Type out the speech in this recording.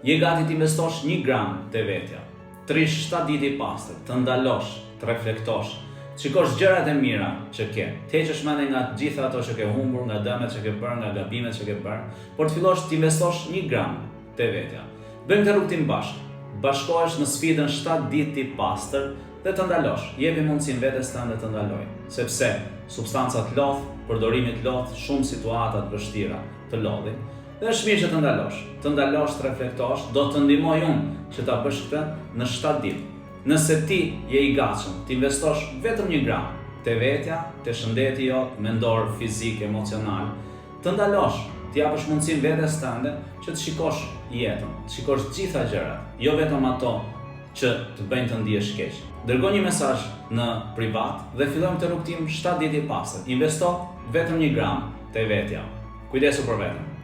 Je gati të investosh 1 gram te vetja. Të rish 7 ditë i pastër, të ndalosh, të reflektosh, të shikosh gjërat e mira që ke. Të heqësh mendjen nga të gjitha ato që ke humbur, nga dëmet që ke bërë, nga gabimet që ke bërë, por të fillosh të investosh 1 gram te vetja. Bëjmë këtë rutinë bashkë. Bashkohesh në sfidën 7 ditë i pastër dhe të ndalosh. Jepi mundësinë vetes tënde të ndaloj, sepse substancat lodh, përdorimit lodh, shumë situata të vështira të lodhin. Dhe është mirë që të ndalosh, të reflektosh, do të ndihmoj unë që ta bësh këtë në 7 ditë. Nëse ti je i gatshëm, të investosh vetëm 1 gram te vetja, te shëndeti jot, mendor, fizik, emocional, të ndalosh, të japësh mundësinë vetes tënde që të shikosh jetën, të shikosh gjitha gjërat, jo vetëm ato që të bëjnë të ndihesh keq. Dërgoj një mesazh në privat dhe fillojmë të rrugtim 7 ditë i pastër. Investo vetëm 1 gram te vetja. Kujdesu për veten.